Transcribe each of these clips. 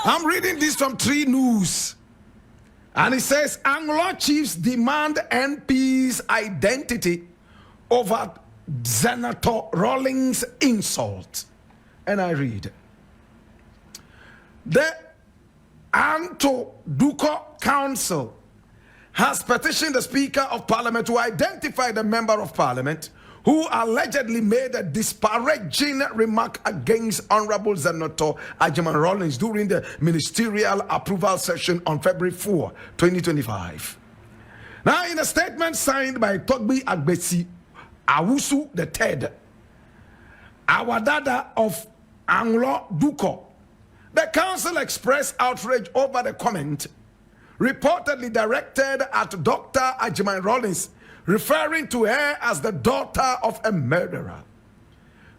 I'm reading this from 3 News. And it says, Anglo chiefs demand MP's identity over Senator Rollins' insult. And I read, the Anto Duco Council has petitioned the Speaker of Parliament to identify the Member of Parliament who allegedly made a disparaging remark against Honorable Senator Rollins during the ministerial approval session on February 4, 2025. Now, in a statement signed by Togbi Agbesi Awusu III, Awadada of Anglo Duco, the council expressed outrage over the comment reportedly directed at Dr. Ajiman Rollins, referring to her as the daughter of a murderer.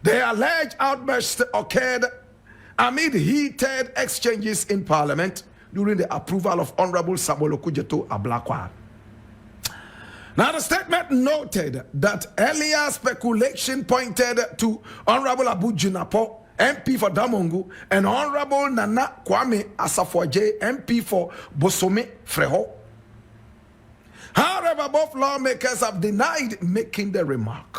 The alleged outburst occurred amid heated exchanges in Parliament during the approval of Honorable Samuel Okudzeto Ablakwa. Now, the statement noted that earlier speculation pointed to Honorable Abu Jinapo, MP for Damongu, and Honorable Nana Kwame Asafwaje, MP for Bosome Freho. However, both lawmakers have denied making the remark.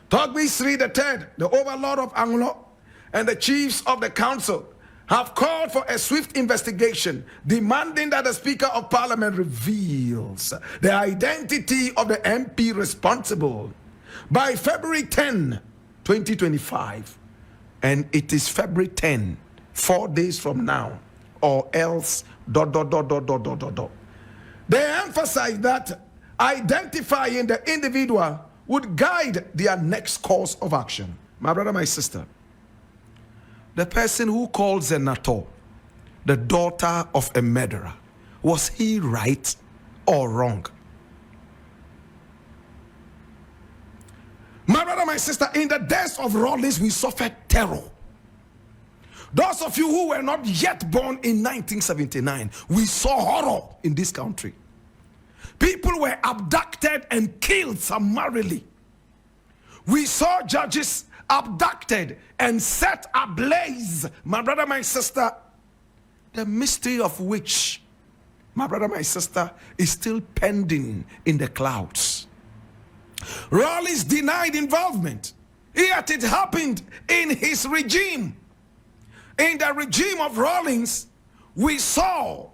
Togbi Sri III, the overlord of Anglo, and the chiefs of the council have called for a swift investigation, demanding that the Speaker of Parliament reveals the identity of the MP responsible by February 10, 2025. And it is February 10, 4 days from now, or else ... They emphasize that identifying the individual would guide their next course of action. My brother, my sister, the person who called Senator the daughter of a murderer, was he right or wrong? My brother, my sister, in the days of Rollins, we suffered terror. Those of you who were not yet born in 1979, we saw horror in this country. People were abducted and killed summarily. We saw judges abducted and set ablaze. My brother, my sister, the mystery of which, my brother, my sister, is still pending in the clouds. Rollins denied involvement, yet it happened in his regime. In the regime of Rollins, we saw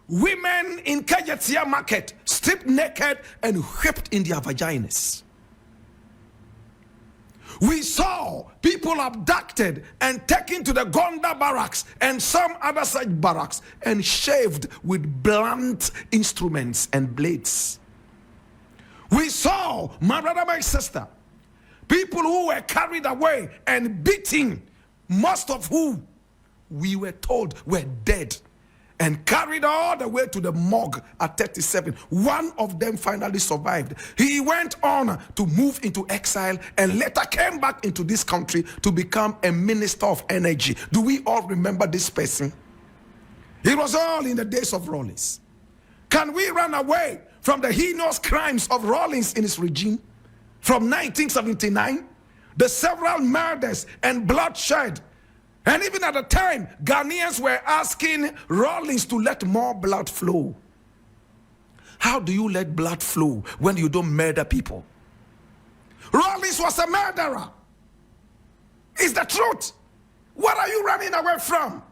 women in Kajetia market stripped naked and whipped in their vaginas. We saw people abducted and taken to the Gonda barracks and some other such barracks and shaved with blunt instruments and blades. We saw, my brother, my sister, people who were carried away and beaten, most of whom we were told were dead, and carried all the way to the morgue at 37. One of them finally survived. He went on to move into exile and later came back into this country to become a minister of energy. Do we all remember this person? It was all in the days of Rollins. Can we run away from the heinous crimes of Rollins in his regime from 1979? The several murders and bloodshed. And even at the time, Ghanaians were asking Rollins to let more blood flow. How do you let blood flow when you don't murder people? Rollins was a murderer. It's the truth. What are you running away from?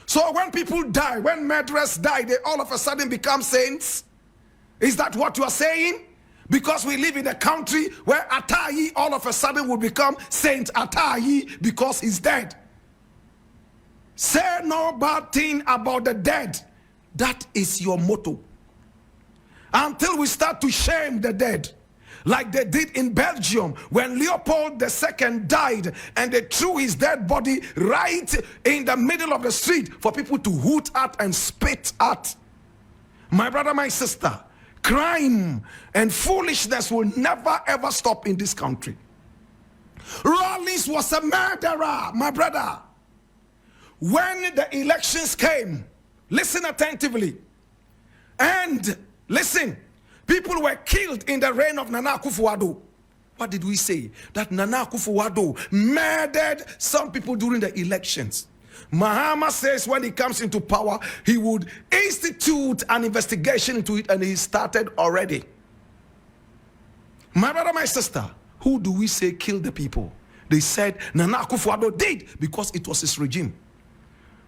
So when people die, when murderers die, they all of a sudden become saints? Is that what you are saying? Because we live in a country where Atayi all of a sudden will become Saint Atayi because he's dead. Say no bad thing about the dead. That is your motto. Until we start to shame the dead, like they did in Belgium when Leopold II died and they threw his dead body right in the middle of the street for people to hoot at and spit at. My brother, my sister, crime and foolishness will never ever stop in this country. Rollins was a murderer, my brother. When the elections came, listen attentively, and listen, People were killed in the reign of Nana Akufo-Addo. What did we say? That Nana Akufo-Addo murdered some people during the elections. Mahama says when he comes into power, he would institute an investigation into it, and he started already. My brother, my sister, who do we say killed the people? They said Nana Akufo-Addo did because it was his regime.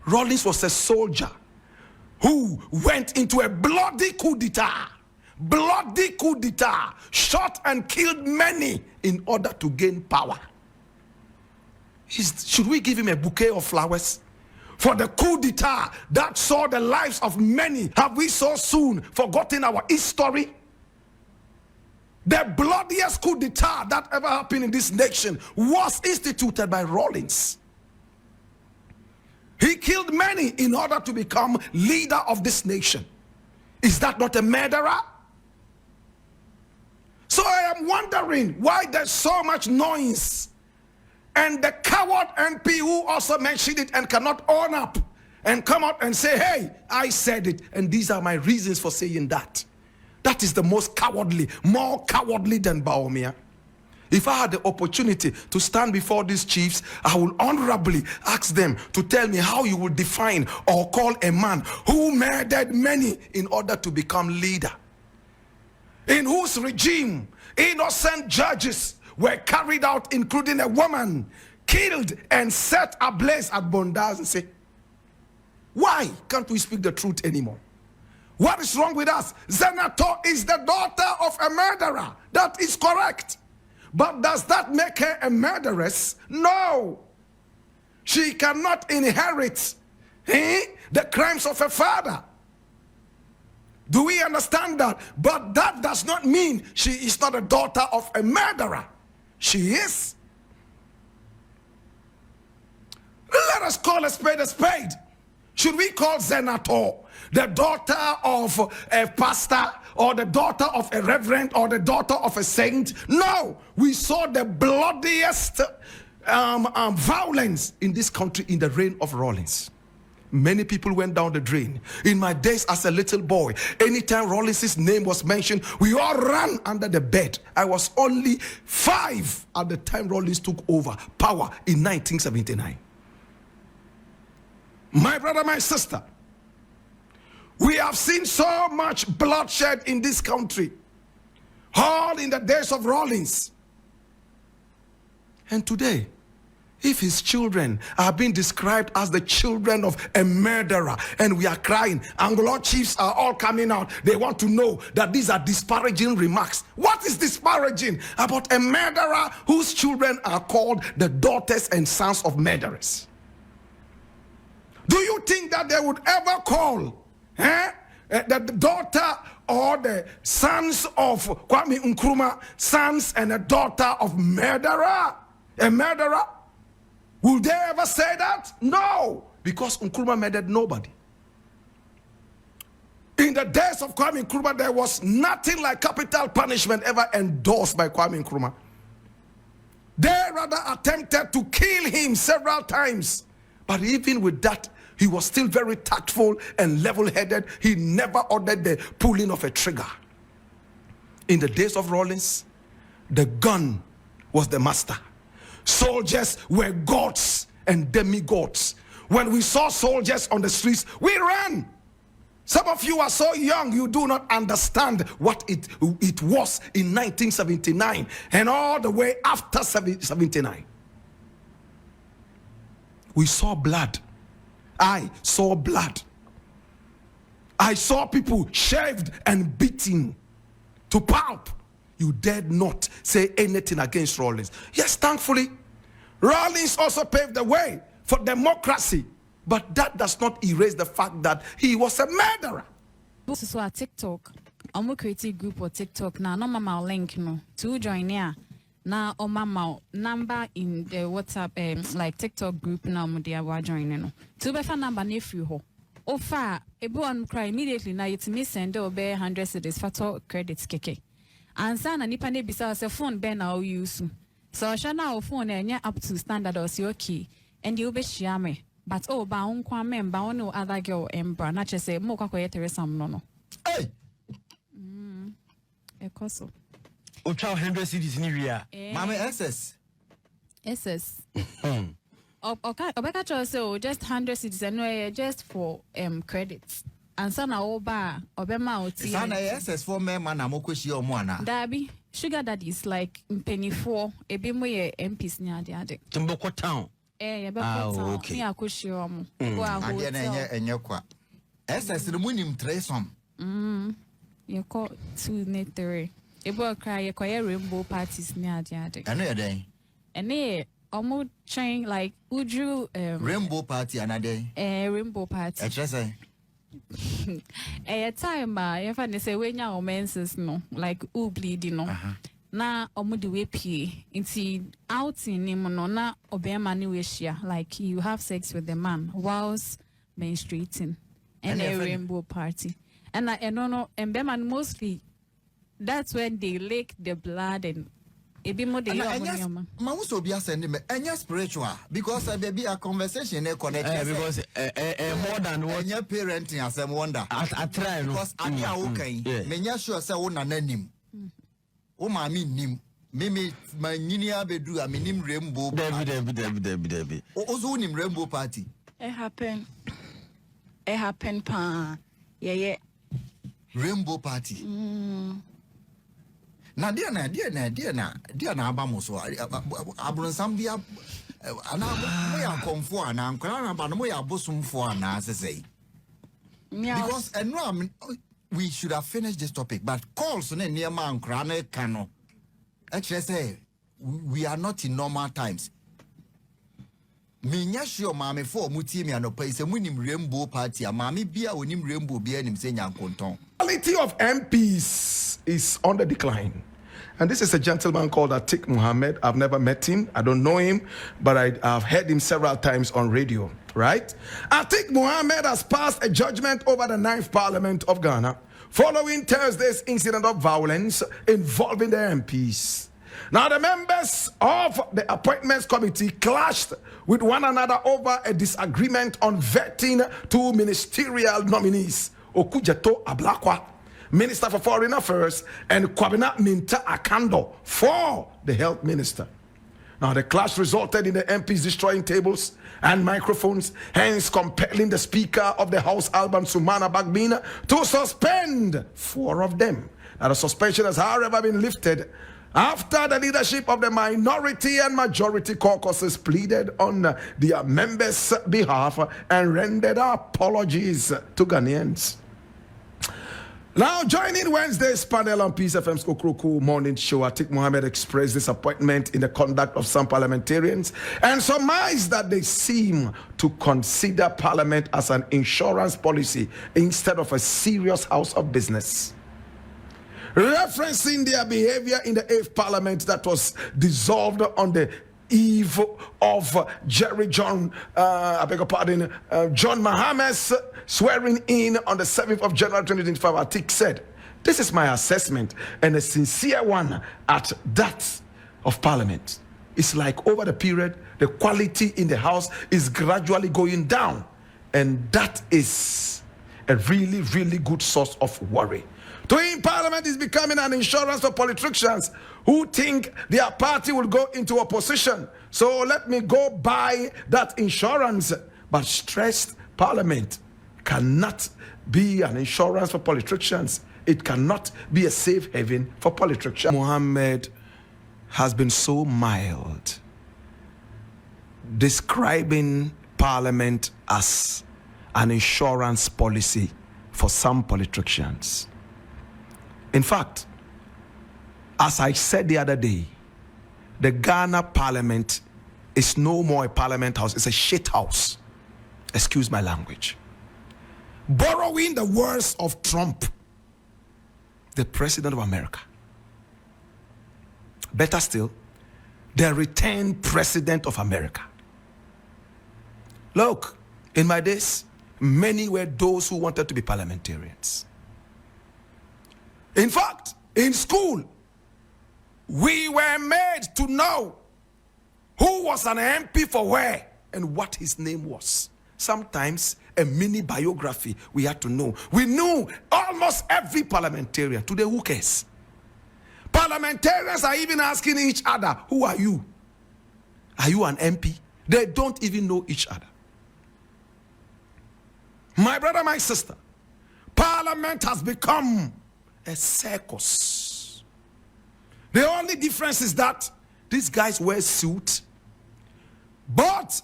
Rollins was a soldier who went into a bloody coup d'etat. Bloody coup d'etat, shot and killed many in order to gain power. Should we give him a bouquet of flowers for the coup d'etat that saw the lives of many? Have we so soon forgotten our history? The bloodiest coup d'etat that ever happened in this nation was instituted by Rollins. He killed many in order to become leader of this nation. Is that not a murderer? So I am wondering why there's so much noise. And the coward MP who also mentioned it and cannot own up and come out and say, hey, I said it, and these are my reasons for saying that. That is the most cowardly, more cowardly than Baumia. If I had the opportunity to stand before these chiefs, I will honorably ask them to tell me how you would define or call a man who murdered many in order to become leader, in whose regime innocent judges were carried out, including a woman killed and set ablaze at Bondas, and say, why can't we speak the truth anymore? What is wrong with us? Zenator is the daughter of a murderer. That is correct. But does that make her a murderess? No. She cannot inherit the crimes of her father. Do we understand that? But that does not mean she is not a daughter of a murderer. She is. Let us call a spade a spade. Should we call Zenator the daughter of a pastor, or the daughter of a reverend, or the daughter of a saint? No. We saw the bloodiest violence in this country in the reign of Rollins. Many people went down the drain. In my days as a little boy, anytime Rollins' name was mentioned, we all ran under the bed. I was only 5 at the time Rollins took over power in 1979. My brother, my sister, we have seen so much bloodshed in this country, all in the days of Rollins. And today, if his children are being described as the children of a murderer, and we are crying, Anglo chiefs are all coming out, they want to know that these are disparaging remarks. What is disparaging about a murderer whose children are called the daughters and sons of murderers? Do you think that they would ever call the daughter or the sons of Kwame Nkrumah sons and a daughter of murderer? A murderer? Will they ever say that? No, because Nkrumah murdered nobody. In the days of Kwame Nkrumah, there was nothing like capital punishment ever endorsed by Kwame Nkrumah. They rather attempted to kill him several times. But even with that, he was still very tactful and level-headed. He never ordered the pulling of a trigger. In the days of Rollins, the gun was the master. Soldiers were gods and demigods. When we saw soldiers on the streets, we ran. Some of you are so young, you do not understand what it was in 1979 and all the way after 79. We saw blood. I saw blood. I saw people shaved and beaten to pulp. You dared not say anything against Rollins. Yes, thankfully, Rollins also paved the way for democracy. But that does not erase the fact that he was a murderer. This is what TikTok. I'm going to create a group on TikTok. Now, no mama link no to join here. Now, mama number in the WhatsApp like TikTok group now. Mudia wa join no. To be fa number nephew ho. Ofa everyone cry immediately. Now it's me send over 100 cedis for credits keke. Ansa na nipa ne bisa se phone be na o use. So shana o phone enya up to standard or see okay. And you be share me. But oh, ba unkwa member no other girl embra. Not just say mo kwa Teresa no. Hey. Ekoso. Ucha 100 cities in area. Mama SS. SS. Okay, Obeka say just 100 cities anyway, just for credits. And so now Oba Obema Oti. Sana SS for me man amokweshi omwana. Dabi sugar daddies like penny 4 ebimo ye MPs ni ade. Timboko town. Yeah, town. Okay. Ni akushi omo. Ade na enye kwa. SS no munim tresom. You call 2 ne 3. Ebo cry ye kwa rainbow parties ni ade. Eno ye den. Ene omo train like Udru rainbow party another. Rainbow party. Say time if I say when your menses no like bleed no na omo de we pie inti out in him no na obema ni we share like you have sex with the man whilst menstruating and a rainbow party and no and bema mostly that's when they lick the blood and ebi mo de ma so be send me enya spiritual because baby a conversation e connect because more than what enya parenting asem wonder I try because ade a wo kan menya sure say wo nananim wo ma mi nim me manyini abedu a menim rainbow Debbie ozo nim rainbow party it happen pa yeah rainbow party na dia na aba mo so abronsam bia ana mo ya konfo ana nkra na ba no mo ya bosumfo ana sesei because we should have finished this topic but calls na near man nkra na kano actually say we are not in normal times menya sure mama for mutie me anopa ise munim rainbow party mama bia onim rainbow bia nim se nyankonton. Quality of MPs is on the decline. And this is a gentleman called Atik Muhammad. I've never met him. I don't know him, but I've heard him several times on radio, right? Atik Muhammad has passed a judgment over the 9th Parliament of Ghana following Thursday's incident of violence involving the MPs. Now, the members of the appointments committee clashed with one another over a disagreement on vetting 2 ministerial nominees, Okujeto Ablakwa, Minister for Foreign Affairs, and Kwabena Minta Akando for the Health Minister. Now, the clash resulted in the MPs destroying tables and microphones, hence compelling the Speaker of the House, Alban Sumana Bagbina, to suspend 4 of them. Now, the suspension has, however, been lifted after the leadership of the minority and majority caucuses pleaded on their members' behalf and rendered apologies to Ghanaians. Now, joining Wednesday's panel on Peace FM's Kokroku morning show, Atik Mohammed expressed disappointment in the conduct of some parliamentarians and surmised that they seem to consider parliament as an insurance policy instead of a serious house of business. Referencing their behavior in the 8th Parliament that was dissolved on the eve of John Mahama's swearing in on the 7th of January 2025, Atik said, "This is my assessment and a sincere one at that of Parliament. It's like over the period, the quality in the House is gradually going down, and that is a really, really good source of worry. To him, Parliament is becoming an insurance for politicians who think their party will go into opposition. So let me go buy that insurance." But stressed, Parliament cannot be an insurance for politicians. It cannot be a safe haven for politicians. Mohammed has been so mild, describing Parliament as an insurance policy for some politicians. In fact, as I said the other day, the Ghana Parliament is no more a parliament house, it's a shit house. Excuse my language. Borrowing the words of Trump, the President of America. Better still, the returned President of America. Look, in my days, many were those who wanted to be parliamentarians. In fact, in school, we were made to know who was an MP for where and what his name was. Sometimes a mini biography we had to know. We knew almost every parliamentarian. Today, who cares? Parliamentarians are even asking each other, who are you? Are you an MP? They don't even know each other. My brother, my sister, Parliament has become a circus. The only difference is that these guys wear suits, but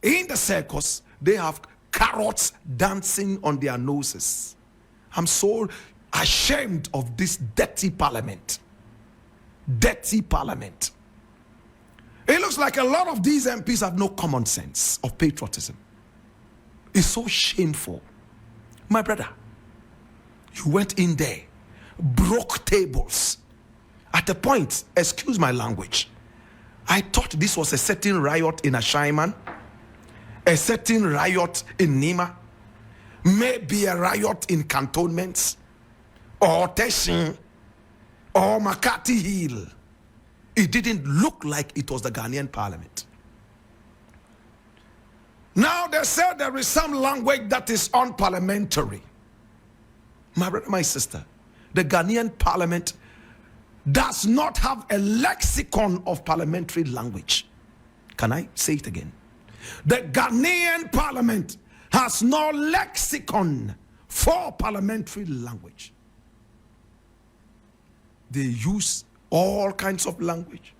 in the circus, they have carrots dancing on their noses. I'm so ashamed of this dirty parliament. Dirty parliament. It looks like a lot of these MPs have no common sense of patriotism. It's so shameful. My brother, you went in there, broke tables. At a point, excuse my language, I thought this was a certain riot in Ashaiman, a certain riot in Nima, maybe a riot in cantonments, or Teshin, or Makati Hill. It didn't look like it was the Ghanaian parliament. Now they said there is some language that is unparliamentary. My brother, my sister, the Ghanaian parliament does not have a lexicon of parliamentary language. Can I say it again? The Ghanaian parliament has no lexicon for parliamentary language. They use all kinds of language.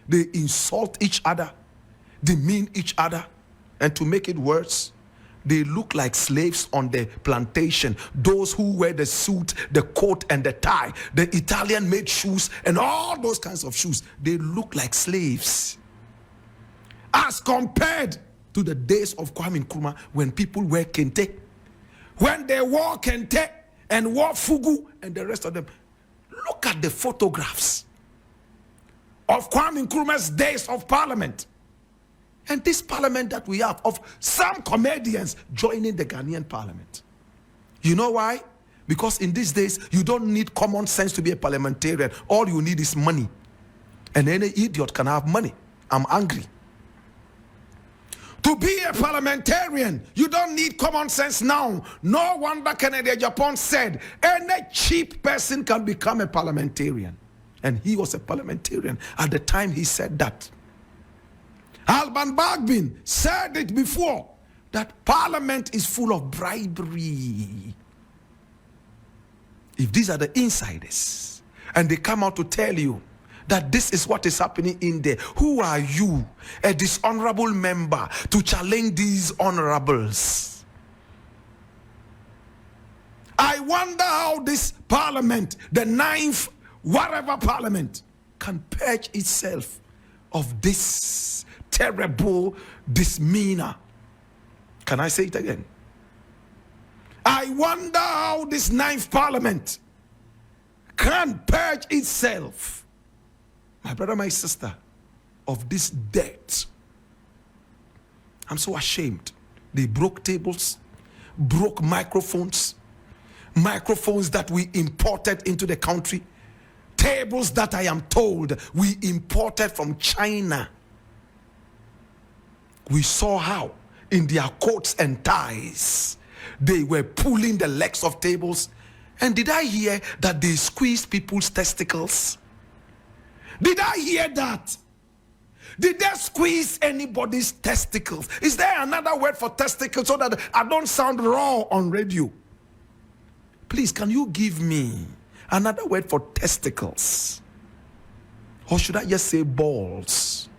They insult each other, demean each other, and to make it worse, they look like slaves on the plantation. Those who wear the suit, the coat, and the tie, the Italian-made shoes, and all those kinds of shoes, they look like slaves. As compared to the days of Kwame Nkrumah, when people wear kente, when they wore kente and wore fugu and the rest of them. Look at the photographs of Kwame Nkrumah's days of parliament. And this parliament that we have of some comedians joining the Ghanaian parliament. You know why? Because in these days, you don't need common sense to be a parliamentarian. All you need is money. And any idiot can have money. I'm angry. To be a parliamentarian, you don't need common sense now. No wonder Kennedy Japan said, any cheap person can become a parliamentarian. And he was a parliamentarian at the time he said that. Alban Bagbin said it before, that parliament is full of bribery. If these are the insiders, and they come out to tell you that this is what is happening in there, who are you, a dishonorable member, to challenge these honorables? I wonder how this parliament, the ninth whatever parliament, can purge itself of this terrible demeanor. Can I say it again? I wonder how this ninth parliament can purge itself, my brother, my sister, of this debt. I'm so ashamed. They broke tables, broke microphones that we imported into the country, tables that I am told we imported from China. We saw how in their coats and ties they were pulling the legs of tables. And did I hear that they squeezed people's testicles? Did I hear that? Did they squeeze anybody's testicles? Is there another word for testicles so that I don't sound raw on radio? Please, can you give me another word for testicles? Or should I just say balls?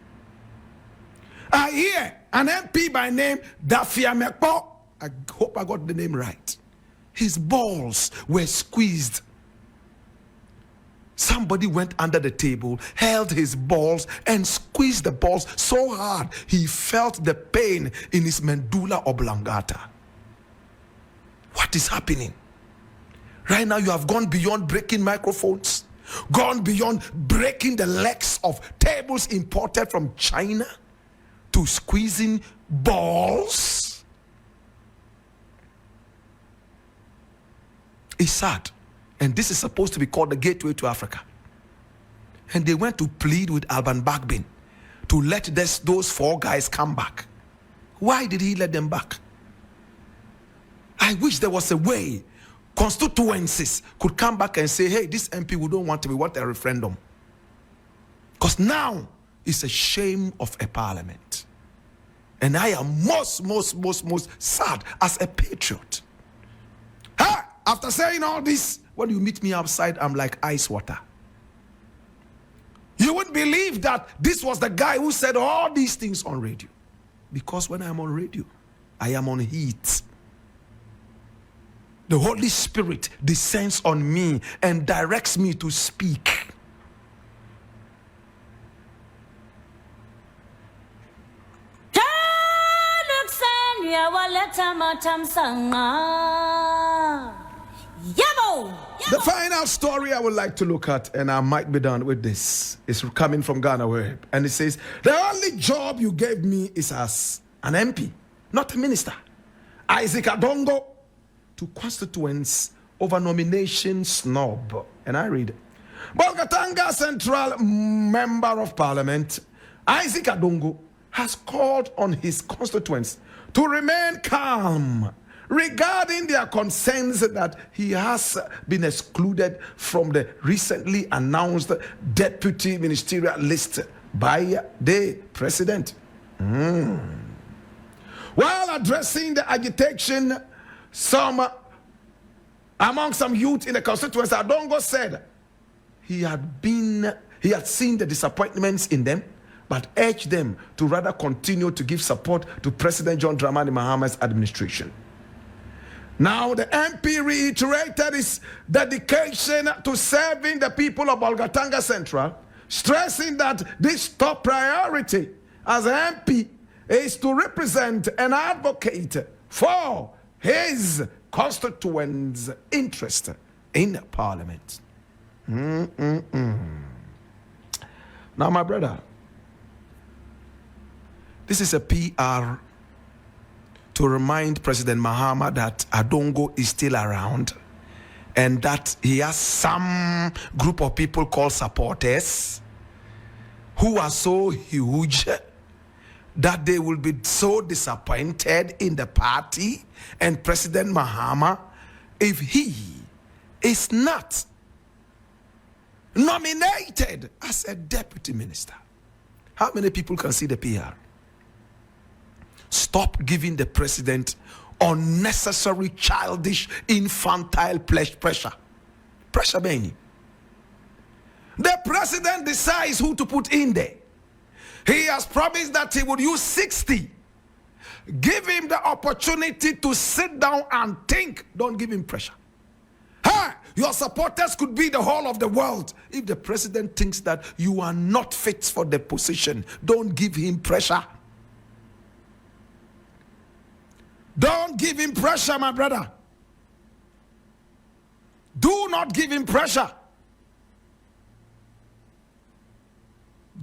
I hear an MP by name Dafia Mekpo. I hope I got the name right. His balls were squeezed. Somebody went under the table, held his balls, and squeezed the balls so hard he felt the pain in his medulla oblongata. What is happening? Right now, you have gone beyond breaking microphones, gone beyond breaking the legs of tables imported from China, to squeezing balls. It's sad. And this is supposed to be called the gateway to Africa. And they went to plead with Alban Bagbin to let those four guys come back. Why did he let them back? I wish there was a way constituencies could come back and say, hey, this MP, we don't want to, we want a referendum. Because now it's a shame of a parliament. And I am most sad as a patriot. After saying all this, when you meet me outside, I'm like ice water. You wouldn't believe that this was the guy who said all these things on radio. Because when I'm on radio, I am on heat. The Holy Spirit descends on me and directs me to speak. The final story I would like to look at, and I might be done with this, is coming from Ghana Web. And it says, the only job you gave me is as an MP, not a minister. Isaac Adongo to constituents over nomination snob. And I read, Bolgatanga Central Member of Parliament, Isaac Adongo, has called on his constituents to remain calm regarding their concerns that he has been excluded from the recently announced deputy ministerial list by the president. While addressing the agitation among some youth in the constituency, Adongo said he had seen the disappointments in them, but urged them to rather continue to give support to President John Dramani Mahama's administration. Now, the MP reiterated his dedication to serving the people of Bolgatanga Central, stressing that this top priority as MP is to represent and advocate for his constituents' interest in Parliament. Now, my brother, this is a PR to remind President Mahama that Adongo is still around and that he has some group of people called supporters who are so huge that they will be so disappointed in the party and President Mahama if he is not nominated as a deputy minister. How many people can see the PR? Stop giving the president unnecessary, childish, infantile pressure. Pressure, Benny. The president decides who to put in there. He has promised that he would use 60. Give him the opportunity to sit down and think. Don't give him pressure. Your supporters could be the whole of the world. If the president thinks that you are not fit for the position, don't give him pressure. Don't give him pressure, my brother. Do not give him pressure.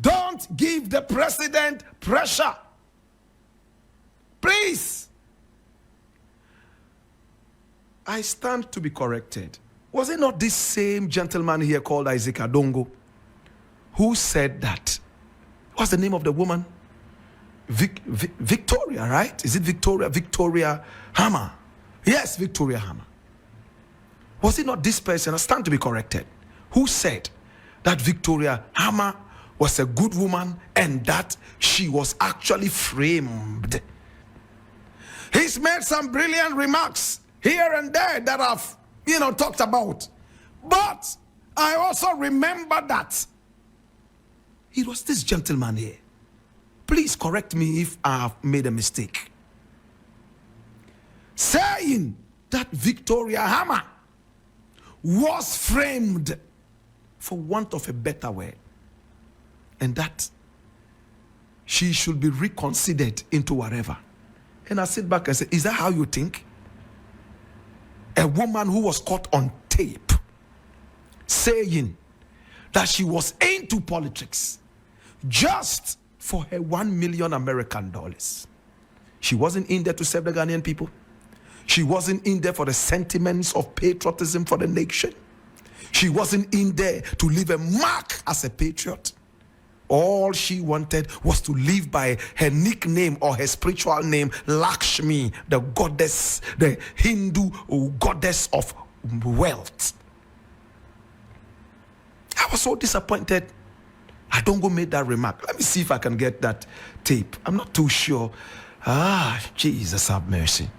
Don't give the president pressure. Please. I stand to be corrected. Was it not this same gentleman here called Isaac Adongo who said that? What's the name of the woman? Victoria, right? Is it Victoria? Victoria Hammer. Yes, Victoria Hammer. Was it not this person, I stand to be corrected, who said that Victoria Hammer was a good woman and that she was actually framed? He's made some brilliant remarks here and there that I've, talked about. But I also remember that it was this gentleman here. Please correct me if I have made a mistake. Saying that Victoria Hammer was framed, for want of a better word, and that she should be reconsidered into whatever. And I sit back and say, is that how you think? A woman who was caught on tape saying that she was into politics just for her $1 million American dollars. She wasn't in there to serve the Ghanaian people. She wasn't in there for the sentiments of patriotism for the nation. She wasn't in there to leave a mark as a patriot. All she wanted was to live by her nickname or her spiritual name, Lakshmi, the goddess, the Hindu goddess of wealth. I was so disappointed Adongo made that remark. Let me see if I can get that tape. I'm not too sure. Jesus have mercy.